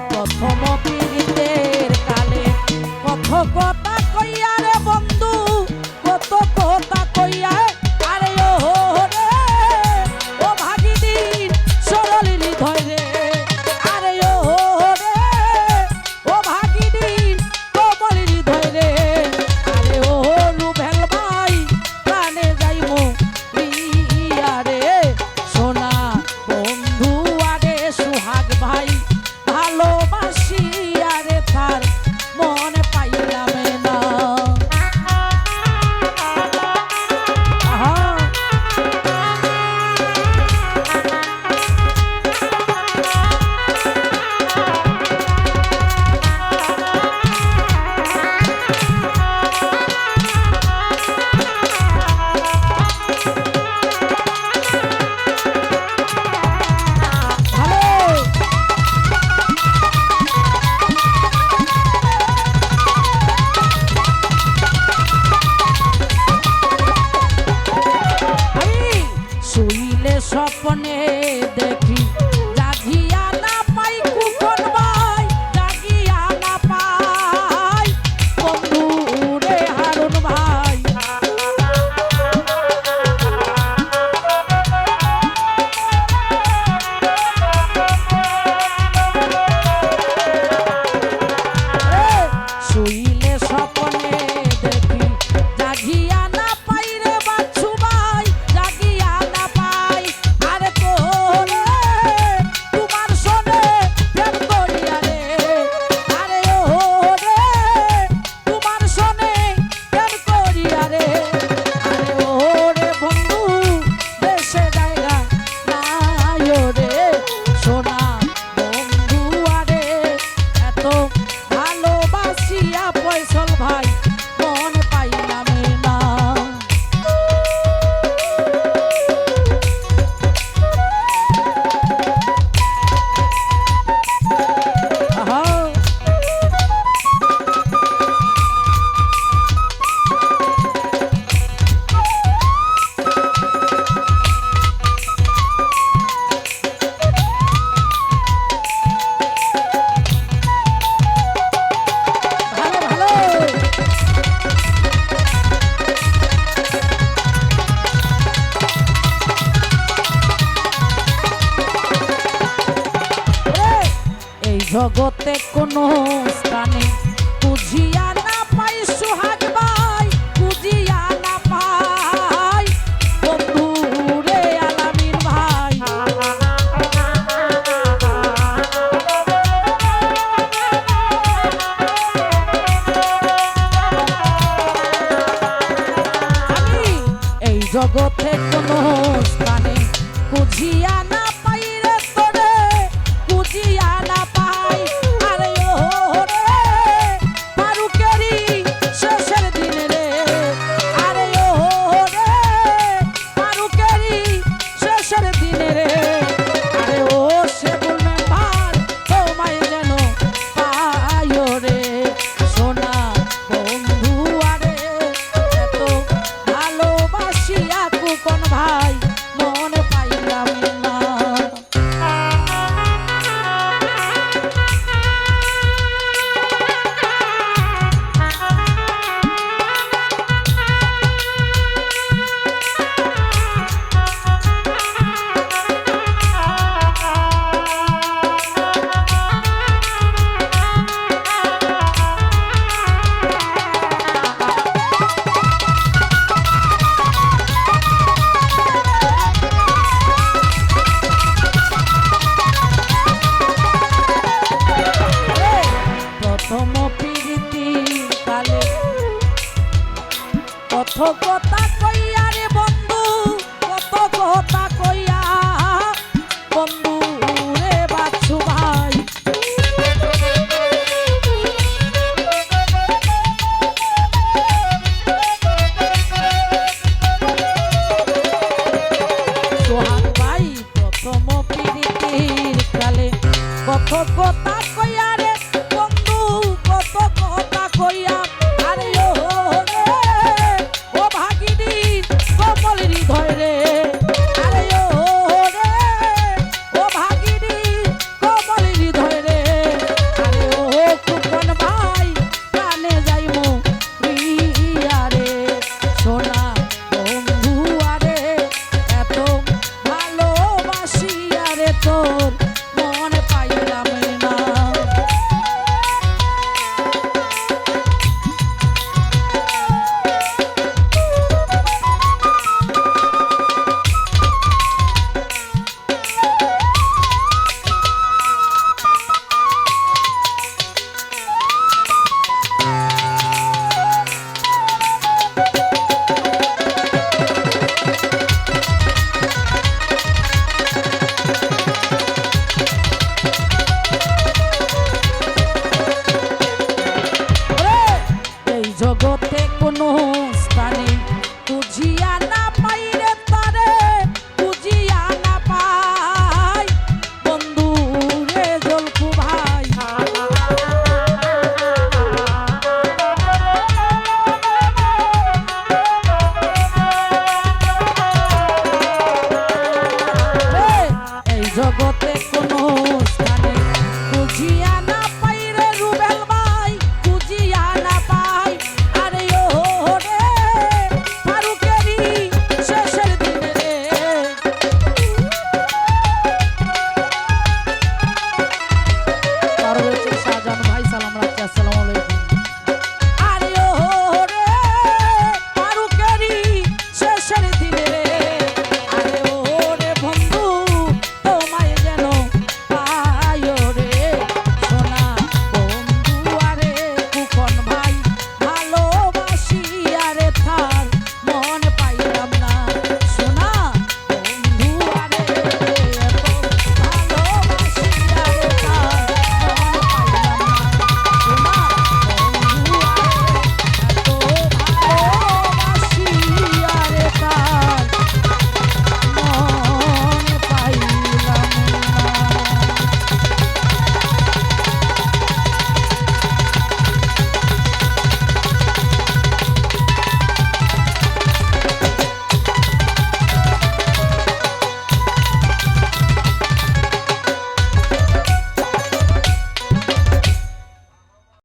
প্রথম পীড়িতের কালে কত কথা কইয়া রে বন্ধু, কত কথা কইয়া আরে ও রে ও ভাগিদিন সরল হৃদয় রে, আরে ও রে ও ভাগিদিন কোমল হৃদয় রে, আরে ও রুবেল ভাই প্রাণে যাইমু রিয়া রে, সোনা বন্ধু আরে সুহাগ ভাই ভালোবাসি আরে তার মন পাইলাম না। স্বপ্নে দেখি জাগিয়া না পাই কুকন ভাই, জাগিয়া না পাই বন্ধু রে হারুন ভাই, শুইলে স্বপ্নে দেখি জাগিয়া না পাই রে বাচ্চু ভাই, জাগিয়া না পাই আরে তোরে তোমার সনে প্রেম করিয়া রে, আরে ও রে তোমার সনে প্রেম করিয়া রে, আরে ও রে বন্ধু দেশে জায়গা নাই রে, সোনা বন্ধু আরে এত ভালোবাসিয়া ফয়সল ভাই মন পাইলাম না। জগতে কোনো স্থানে বুঝিয়া না পাই সুহাগ ভাই, বুঝিয়া না পাই বন্ধু রে আলামিন ভাই, আমি এই জগতে কোনো স্থানে বুঝিয়া না পাই রে তোরে, বুঝিয়া না পাই আরে ও রে ফারুকেরি শেষের দিন রে, আরে ও রে ফারুকেরি শেষের দিন রে, আরে ও সে বলবে ভার তোমায় যেন পাই রে, সোনা বন্ধু আরে এত ভালোবাসিয়া কুকন ভাই মন পাইলাম না। প্রথম পীড়িতির কালে কত কথা কইয়া রে বন্ধু, কত কথা কইয়া বন্ধু রে বাচ্চু ভাই, সোহাগ ভাই প্রথম পীড়িতির কালে কত কথা কইয়া রে বন্ধু, কত কথা কইয়া